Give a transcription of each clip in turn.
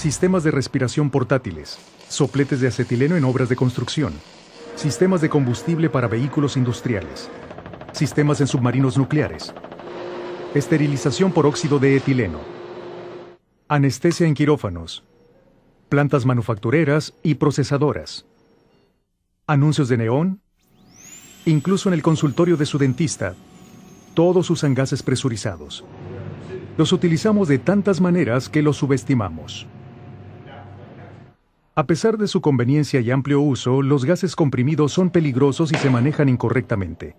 sistemas de respiración portátiles, sopletes de acetileno en obras de construcción, sistemas de combustible para vehículos industriales, sistemas en submarinos nucleares, esterilización por óxido de etileno, anestesia en quirófanos, plantas manufactureras y procesadoras, anuncios de neón, incluso en el consultorio de su dentista, todos usan gases presurizados. Los utilizamos de tantas maneras que los subestimamos. A pesar de su conveniencia y amplio uso, los gases comprimidos son peligrosos y se manejan incorrectamente.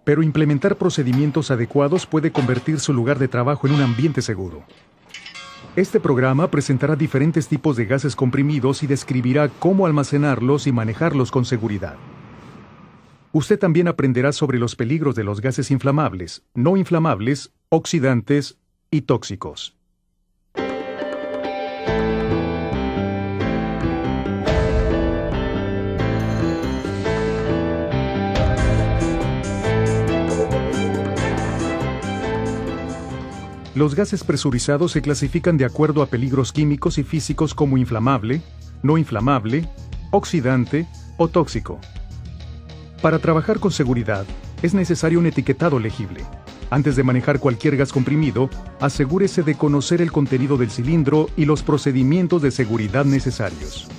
Pero implementar procedimientos adecuados puede convertir su lugar de trabajo en un ambiente seguro. Este programa presentará diferentes tipos de gases comprimidos y describirá cómo almacenarlos y manejarlos con seguridad. Usted también aprenderá sobre los peligros de los gases inflamables, no inflamables, oxidantes y tóxicos. Los gases presurizados se clasifican de acuerdo a peligros químicos y físicos como inflamable, no inflamable, oxidante o tóxico. Para trabajar con seguridad, es necesario un etiquetado legible. Antes de manejar cualquier gas comprimido, asegúrese de conocer el contenido del cilindro y los procedimientos de seguridad necesarios.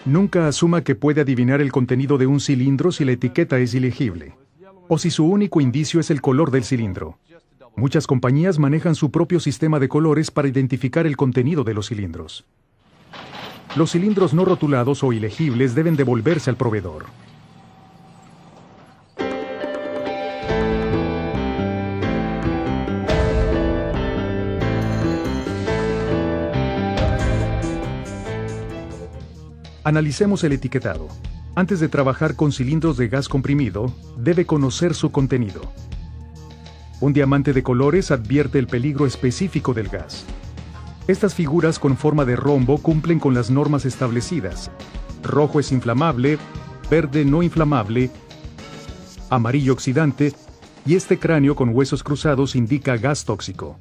Nunca asuma que puede adivinar el contenido de un cilindro si la etiqueta es ilegible, o si su único indicio es el color del cilindro. Muchas compañías manejan su propio sistema de colores para identificar el contenido de los cilindros. Los cilindros no rotulados o ilegibles deben devolverse al proveedor. Analicemos el etiquetado. Antes de trabajar con cilindros de gas comprimido, debe conocer su contenido. Un diamante de colores advierte el peligro específico del gas. Estas figuras con forma de rombo cumplen con las normas establecidas. Rojo es inflamable, verde no inflamable, amarillo oxidante, y este cráneo con huesos cruzados indica gas tóxico.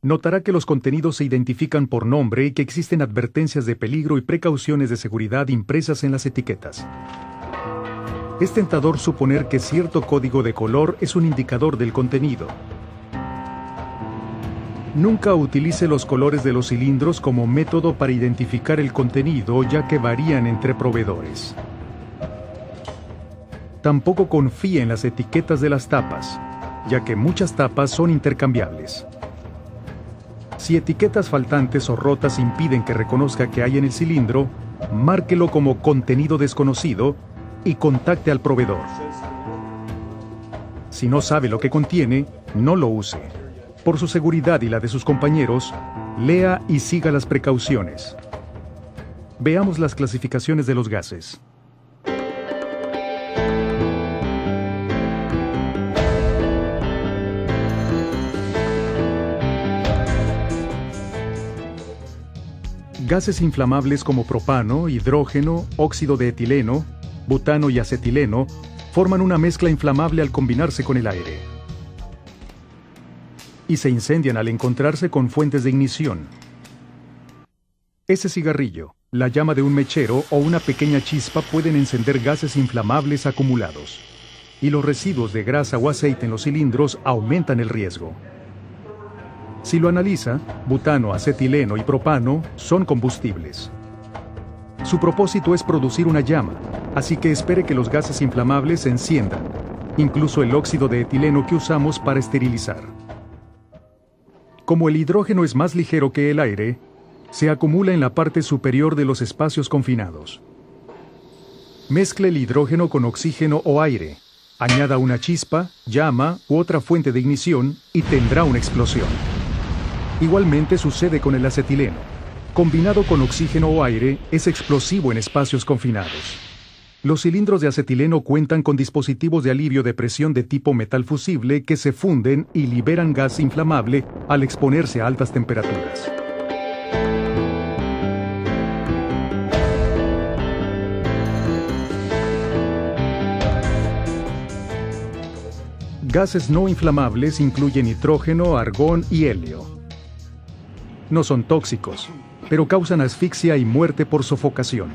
Notará que los contenidos se identifican por nombre y que existen advertencias de peligro y precauciones de seguridad impresas en las etiquetas. Es tentador suponer que cierto código de color es un indicador del contenido. Nunca utilice los colores de los cilindros como método para identificar el contenido, ya que varían entre proveedores. Tampoco confíe en las etiquetas de las tapas, ya que muchas tapas son intercambiables. Si etiquetas faltantes o rotas impiden que reconozca qué hay en el cilindro, márquelo como contenido desconocido y contacte al proveedor. Si no sabe lo que contiene, no lo use. Por su seguridad y la de sus compañeros, lea y siga las precauciones. Veamos las clasificaciones de los gases. Gases inflamables como propano, hidrógeno, óxido de etileno, butano y acetileno forman una mezcla inflamable al combinarse con el aire. Y se incendian al encontrarse con fuentes de ignición. Ese cigarrillo, la llama de un mechero o una pequeña chispa pueden encender gases inflamables acumulados. Y los residuos de grasa o aceite en los cilindros aumentan el riesgo. Si lo analiza, butano, acetileno y propano son combustibles. Su propósito es producir una llama, así que espere que los gases inflamables se enciendan, incluso el óxido de etileno que usamos para esterilizar. Como el hidrógeno es más ligero que el aire, se acumula en la parte superior de los espacios confinados. Mezcle el hidrógeno con oxígeno o aire, añada una chispa, llama u otra fuente de ignición y tendrá una explosión. Igualmente sucede con el acetileno. Combinado con oxígeno o aire, es explosivo en espacios confinados. Los cilindros de acetileno cuentan con dispositivos de alivio de presión de tipo metal fusible que se funden y liberan gas inflamable al exponerse a altas temperaturas. Gases no inflamables incluyen nitrógeno, argón y helio. No son tóxicos, pero causan asfixia y muerte por sofocación.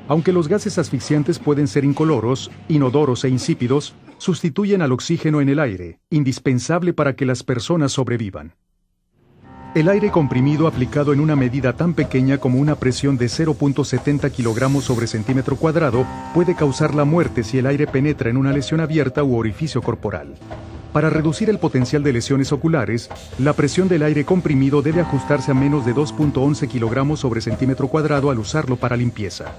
Aunque los gases asfixiantes pueden ser incoloros, inodoros e insípidos, sustituyen al oxígeno en el aire, indispensable para que las personas sobrevivan. El aire comprimido aplicado en una medida tan pequeña como una presión de 0.70 kilogramos sobre centímetro cuadrado puede causar la muerte si el aire penetra en una lesión abierta u orificio corporal. Para reducir el potencial de lesiones oculares, la presión del aire comprimido debe ajustarse a menos de 2.11 kilogramos sobre centímetro cuadrado al usarlo para limpieza.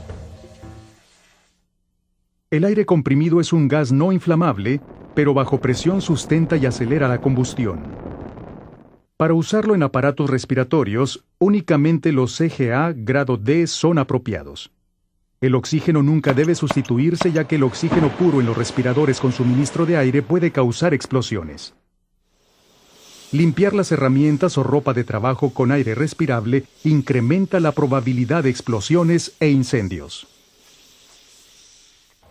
El aire comprimido es un gas no inflamable, pero bajo presión sustenta y acelera la combustión. Para usarlo en aparatos respiratorios, únicamente los CGA grado D son apropiados. El oxígeno nunca debe sustituirse, ya que el oxígeno puro en los respiradores con suministro de aire puede causar explosiones. Limpiar las herramientas o ropa de trabajo con aire respirable incrementa la probabilidad de explosiones e incendios.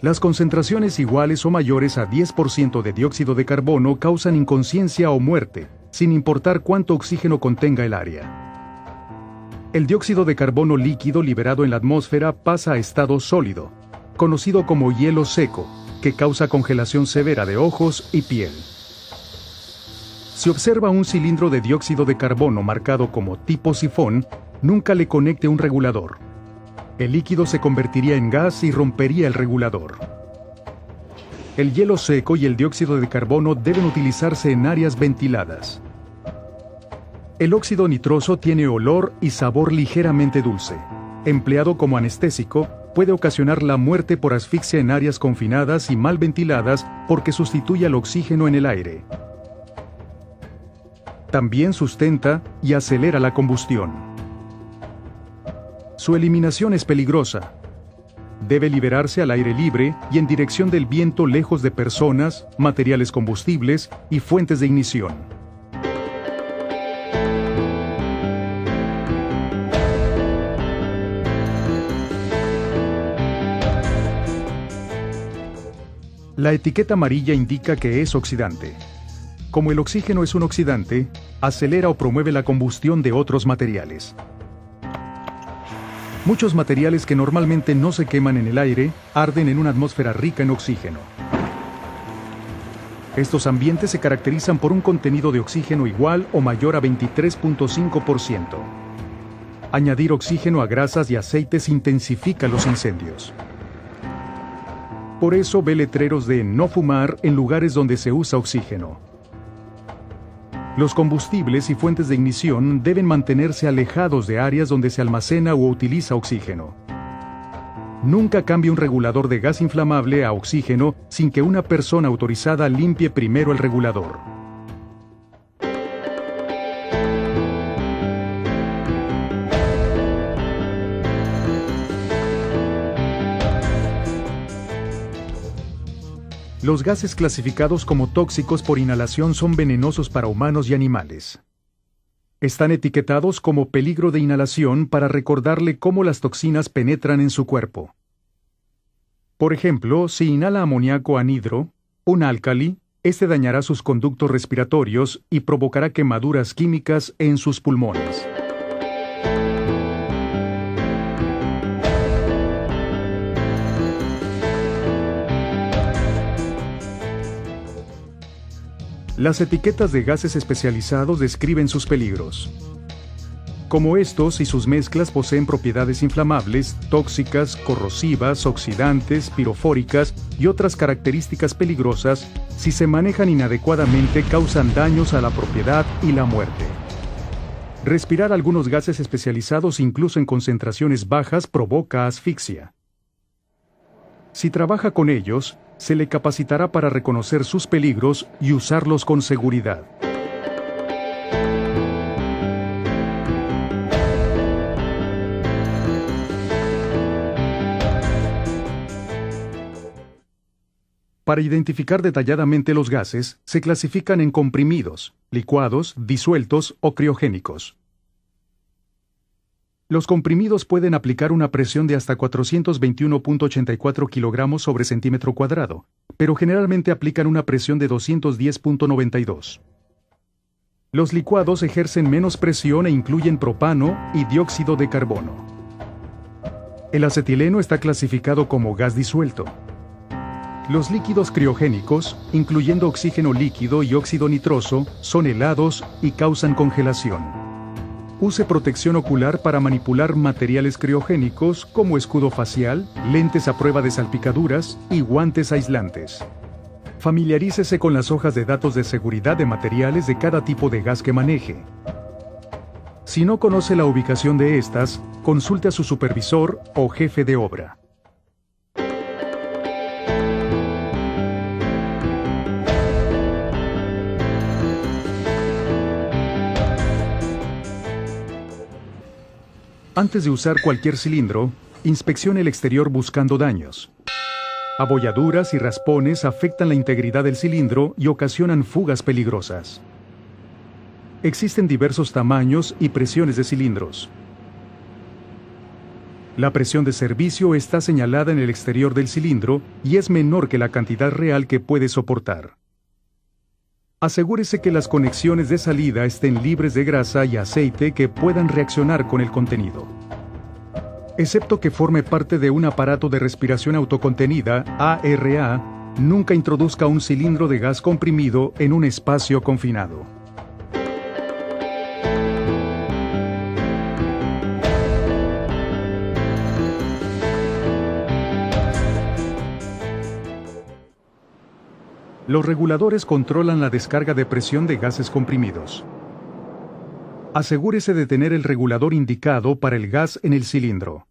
Las concentraciones iguales o mayores a 10% de dióxido de carbono causan inconsciencia o muerte, sin importar cuánto oxígeno contenga el área. El dióxido de carbono líquido liberado en la atmósfera pasa a estado sólido, conocido como hielo seco, que causa congelación severa de ojos y piel. Si observa un cilindro de dióxido de carbono marcado como tipo sifón, nunca le conecte un regulador. El líquido se convertiría en gas y rompería el regulador. El hielo seco y el dióxido de carbono deben utilizarse en áreas ventiladas. El óxido nitroso tiene olor y sabor ligeramente dulce. Empleado como anestésico, puede ocasionar la muerte por asfixia en áreas confinadas y mal ventiladas porque sustituye al oxígeno en el aire. También sustenta y acelera la combustión. Su eliminación es peligrosa. Debe liberarse al aire libre y en dirección del viento, lejos de personas, materiales combustibles y fuentes de ignición. La etiqueta amarilla indica que es oxidante. Como el oxígeno es un oxidante, acelera o promueve la combustión de otros materiales. Muchos materiales que normalmente no se queman en el aire arden en una atmósfera rica en oxígeno. Estos ambientes se caracterizan por un contenido de oxígeno igual o mayor a 23.5%. Añadir oxígeno a grasas y aceites intensifica los incendios. Por eso ve letreros de no fumar en lugares donde se usa oxígeno. Los combustibles y fuentes de ignición deben mantenerse alejados de áreas donde se almacena o utiliza oxígeno. Nunca cambie un regulador de gas inflamable a oxígeno sin que una persona autorizada limpie primero el regulador. Los gases clasificados como tóxicos por inhalación son venenosos para humanos y animales. Están etiquetados como peligro de inhalación para recordarle cómo las toxinas penetran en su cuerpo. Por ejemplo, si inhala amoníaco anhidro, un álcali, este dañará sus conductos respiratorios y provocará quemaduras químicas en sus pulmones. Las etiquetas de gases especializados describen sus peligros. Como estos y sus mezclas poseen propiedades inflamables, tóxicas, corrosivas, oxidantes, pirofóricas y otras características peligrosas, si se manejan inadecuadamente causan daños a la propiedad y la muerte. Respirar algunos gases especializados incluso en concentraciones bajas provoca asfixia. Si trabaja con ellos, se le capacitará para reconocer sus peligros y usarlos con seguridad. Para identificar detalladamente los gases, se clasifican en comprimidos, licuados, disueltos o criogénicos. Los comprimidos pueden aplicar una presión de hasta 421.84 kilogramos sobre centímetro cuadrado, pero generalmente aplican una presión de 210.92. Los licuados ejercen menos presión e incluyen propano y dióxido de carbono. El acetileno está clasificado como gas disuelto. Los líquidos criogénicos, incluyendo oxígeno líquido y óxido nitroso, son helados y causan congelación. Use protección ocular para manipular materiales criogénicos como escudo facial, lentes a prueba de salpicaduras y guantes aislantes. Familiarícese con las hojas de datos de seguridad de materiales de cada tipo de gas que maneje. Si no conoce la ubicación de estas, consulte a su supervisor o jefe de obra. Antes de usar cualquier cilindro, inspeccione el exterior buscando daños. Abolladuras y raspones afectan la integridad del cilindro y ocasionan fugas peligrosas. Existen diversos tamaños y presiones de cilindros. La presión de servicio está señalada en el exterior del cilindro y es menor que la cantidad real que puede soportar. Asegúrese que las conexiones de salida estén libres de grasa y aceite que puedan reaccionar con el contenido. Excepto que forme parte de un aparato de respiración autocontenida, ARA, nunca introduzca un cilindro de gas comprimido en un espacio confinado. Los reguladores controlan la descarga de presión de gases comprimidos. Asegúrese de tener el regulador indicado para el gas en el cilindro.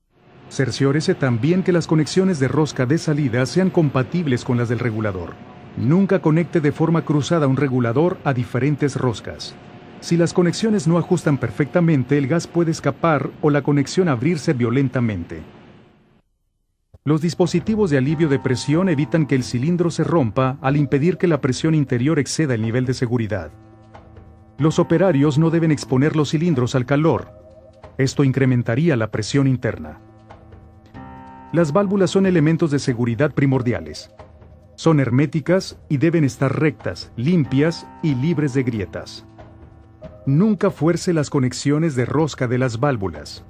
Cerciórese también que las conexiones de rosca de salida sean compatibles con las del regulador. Nunca conecte de forma cruzada un regulador a diferentes roscas. Si las conexiones no ajustan perfectamente, el gas puede escapar o la conexión abrirse violentamente. Los dispositivos de alivio de presión evitan que el cilindro se rompa al impedir que la presión interior exceda el nivel de seguridad. Los operarios no deben exponer los cilindros al calor. Esto incrementaría la presión interna. Las válvulas son elementos de seguridad primordiales. Son herméticas y deben estar rectas, limpias y libres de grietas. Nunca fuerce las conexiones de rosca de las válvulas.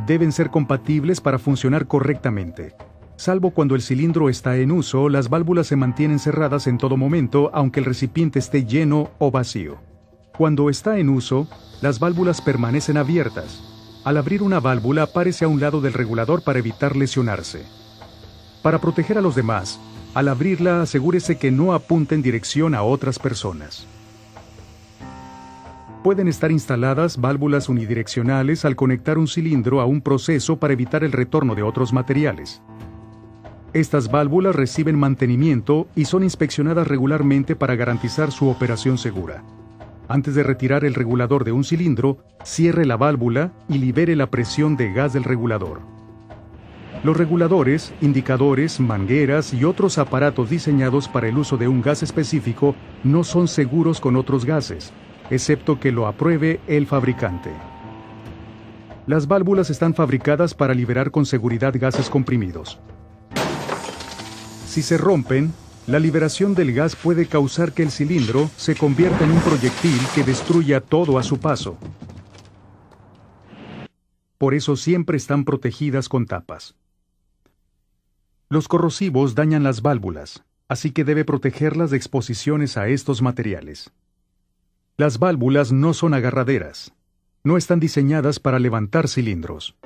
Deben ser compatibles para funcionar correctamente. Salvo cuando el cilindro está en uso, las válvulas se mantienen cerradas en todo momento, aunque el recipiente esté lleno o vacío. Cuando está en uso, las válvulas permanecen abiertas. Al abrir una válvula, párese a un lado del regulador para evitar lesionarse. Para proteger a los demás, al abrirla, asegúrese que no apunte en dirección a otras personas. Pueden estar instaladas válvulas unidireccionales al conectar un cilindro a un proceso para evitar el retorno de otros materiales. Estas válvulas reciben mantenimiento y son inspeccionadas regularmente para garantizar su operación segura. Antes de retirar el regulador de un cilindro, cierre la válvula y libere la presión de gas del regulador. Los reguladores, indicadores, mangueras y otros aparatos diseñados para el uso de un gas específico no son seguros con otros gases, excepto que lo apruebe el fabricante. Las válvulas están fabricadas para liberar con seguridad gases comprimidos. Si se rompen, la liberación del gas puede causar que el cilindro se convierta en un proyectil que destruya todo a su paso. Por eso siempre están protegidas con tapas. Los corrosivos dañan las válvulas, así que debe protegerlas de exposiciones a estos materiales. Las válvulas no son agarraderas. No están diseñadas para levantar cilindros.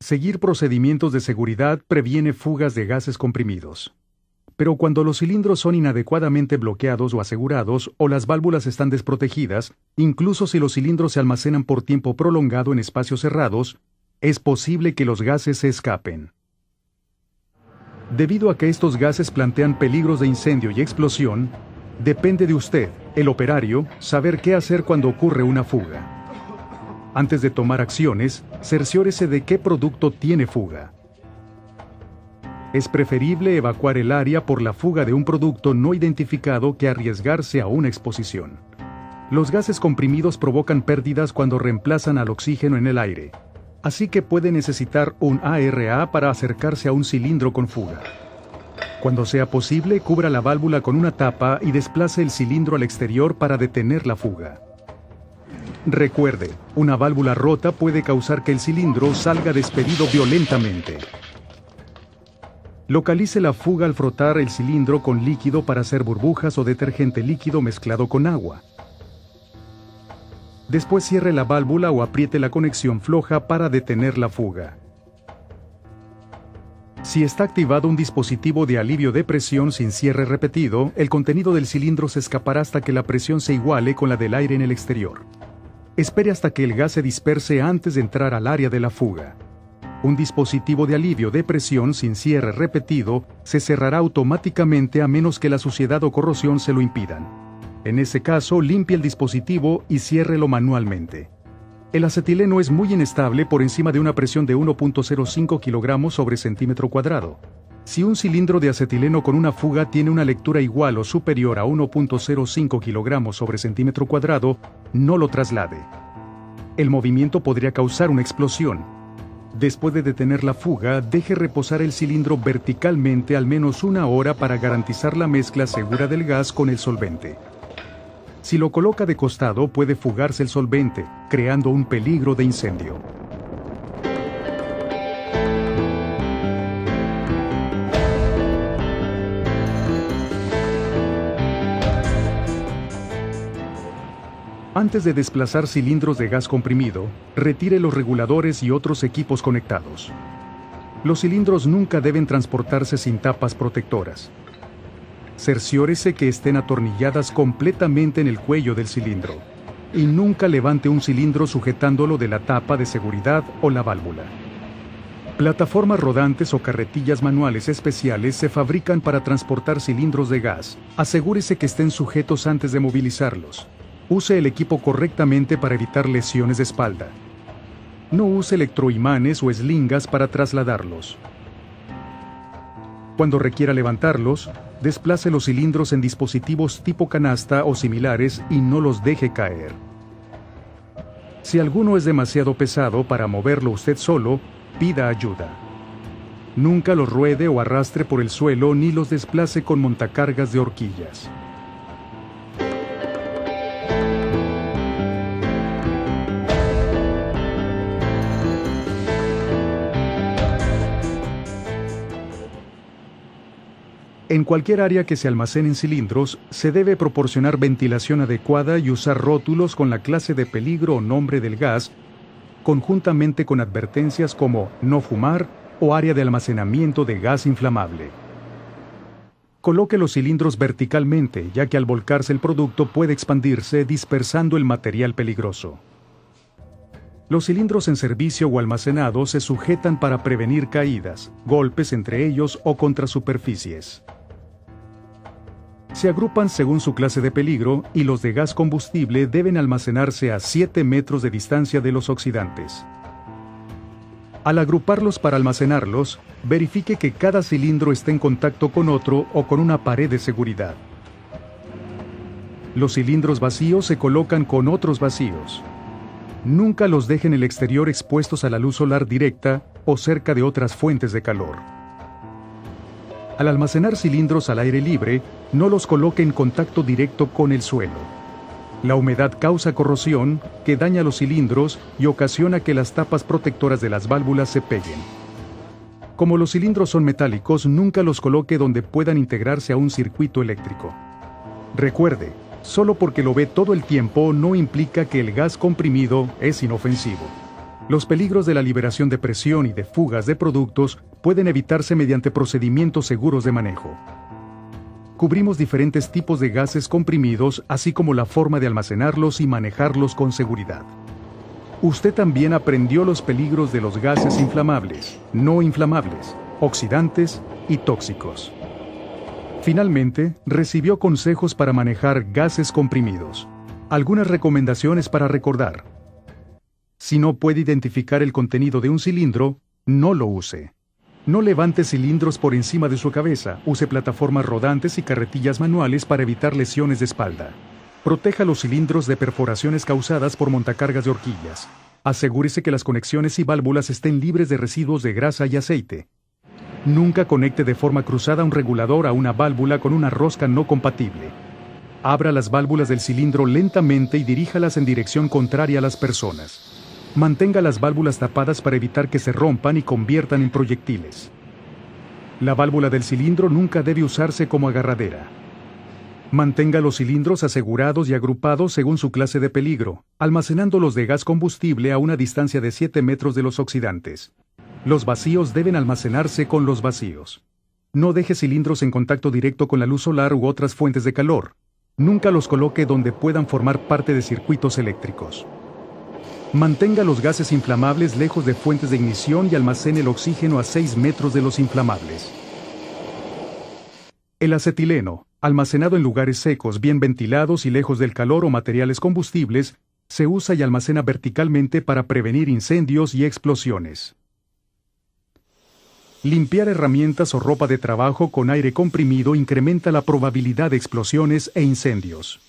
Seguir procedimientos de seguridad previene fugas de gases comprimidos. Pero cuando los cilindros son inadecuadamente bloqueados o asegurados o las válvulas están desprotegidas, incluso si los cilindros se almacenan por tiempo prolongado en espacios cerrados, es posible que los gases se escapen. Debido a que estos gases plantean peligros de incendio y explosión, depende de usted, el operario, saber qué hacer cuando ocurre una fuga. Antes de tomar acciones, cerciórese de qué producto tiene fuga. Es preferible evacuar el área por la fuga de un producto no identificado que arriesgarse a una exposición. Los gases comprimidos provocan pérdidas cuando reemplazan al oxígeno en el aire. así que puede necesitar un ARA para acercarse a un cilindro con fuga. Cuando sea posible, cubra la válvula con una tapa y desplace el cilindro al exterior para detener la fuga. Recuerde, una válvula rota puede causar que el cilindro salga despedido violentamente. Localice la fuga al frotar el cilindro con líquido para hacer burbujas o detergente líquido mezclado con agua. Después cierre la válvula o apriete la conexión floja para detener la fuga. Si está activado un dispositivo de alivio de presión sin cierre repetido, el contenido del cilindro se escapará hasta que la presión se iguale con la del aire en el exterior. Espere hasta que el gas se disperse antes de entrar al área de la fuga. Un dispositivo de alivio de presión sin cierre repetido se cerrará automáticamente a menos que la suciedad o corrosión se lo impidan. En ese caso, limpie el dispositivo y ciérrelo manualmente. El acetileno es muy inestable por encima de una presión de 1.05 kilogramos sobre centímetro cuadrado. Si un cilindro de acetileno con una fuga tiene una lectura igual o superior a 1.05 kilogramos sobre centímetro cuadrado, no lo traslade. El movimiento podría causar una explosión. Después de detener la fuga, deje reposar el cilindro verticalmente al menos 1 hora para garantizar la mezcla segura del gas con el solvente. Si lo coloca de costado, puede fugarse el solvente, creando un peligro de incendio. Antes de desplazar cilindros de gas comprimido, retire los reguladores y otros equipos conectados. Los cilindros nunca deben transportarse sin tapas protectoras. Cerciórese que estén atornilladas completamente en el cuello del cilindro. Y nunca levante un cilindro sujetándolo de la tapa de seguridad o la válvula. Plataformas rodantes o carretillas manuales especiales se fabrican para transportar cilindros de gas. Asegúrese que estén sujetos antes de movilizarlos. Use el equipo correctamente para evitar lesiones de espalda. No use electroimanes o eslingas para trasladarlos. Cuando requiera levantarlos, desplace los cilindros en dispositivos tipo canasta o similares y no los deje caer. Si alguno es demasiado pesado para moverlo usted solo, pida ayuda. Nunca los ruede o arrastre por el suelo ni los desplace con montacargas de horquillas. En cualquier área que se almacenen cilindros, se debe proporcionar ventilación adecuada y usar rótulos con la clase de peligro o nombre del gas, conjuntamente con advertencias como no fumar o área de almacenamiento de gas inflamable. Coloque los cilindros verticalmente, ya que al volcarse el producto puede expandirse dispersando el material peligroso. Los cilindros en servicio o almacenados se sujetan para prevenir caídas, golpes entre ellos o contra superficies. Se agrupan según su clase de peligro y los de gas combustible deben almacenarse a 7 metros de distancia de los oxidantes. Al agruparlos para almacenarlos, verifique que cada cilindro esté en contacto con otro o con una pared de seguridad. Los cilindros vacíos se colocan con otros vacíos. Nunca los deje en el exterior expuestos a la luz solar directa o cerca de otras fuentes de calor. Al almacenar cilindros al aire libre, no los coloque en contacto directo con el suelo. La humedad causa corrosión, que daña los cilindros y ocasiona que las tapas protectoras de las válvulas se peguen. Como los cilindros son metálicos, nunca los coloque donde puedan integrarse a un circuito eléctrico. Recuerde, solo porque lo ve todo el tiempo no implica que el gas comprimido es inofensivo. Los peligros de la liberación de presión y de fugas de productos pueden evitarse mediante procedimientos seguros de manejo. Cubrimos diferentes tipos de gases comprimidos, así como la forma de almacenarlos y manejarlos con seguridad. Usted también aprendió los peligros de los gases inflamables, no inflamables, oxidantes y tóxicos. Finalmente, recibió consejos para manejar gases comprimidos. Algunas recomendaciones para recordar. Si no puede identificar el contenido de un cilindro, no lo use. No levante cilindros por encima de su cabeza. Use plataformas rodantes y carretillas manuales para evitar lesiones de espalda. Proteja los cilindros de perforaciones causadas por montacargas de horquillas. Asegúrese que las conexiones y válvulas estén libres de residuos de grasa y aceite. Nunca conecte de forma cruzada un regulador a una válvula con una rosca no compatible. Abra las válvulas del cilindro lentamente y diríjalas en dirección contraria a las personas. Mantenga las válvulas tapadas para evitar que se rompan y conviertan en proyectiles. La válvula del cilindro nunca debe usarse como agarradera. Mantenga los cilindros asegurados y agrupados según su clase de peligro, almacenando los de gas combustible a una distancia de 7 metros de los oxidantes. Los vacíos deben almacenarse con los vacíos. No deje cilindros en contacto directo con la luz solar u otras fuentes de calor. Nunca los coloque donde puedan formar parte de circuitos eléctricos. Mantenga los gases inflamables lejos de fuentes de ignición y almacene el oxígeno a 6 metros de los inflamables. El acetileno, almacenado en lugares secos, bien ventilados y lejos del calor o materiales combustibles, se usa y almacena verticalmente para prevenir incendios y explosiones. Limpiar herramientas o ropa de trabajo con aire comprimido incrementa la probabilidad de explosiones e incendios.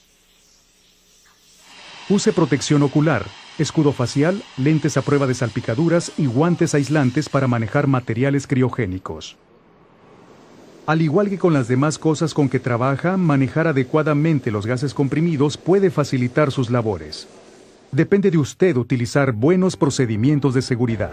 Use protección ocular, escudo facial, lentes a prueba de salpicaduras y guantes aislantes para manejar materiales criogénicos. Al igual que con las demás cosas con que trabaja, manejar adecuadamente los gases comprimidos puede facilitar sus labores. Depende de usted utilizar buenos procedimientos de seguridad.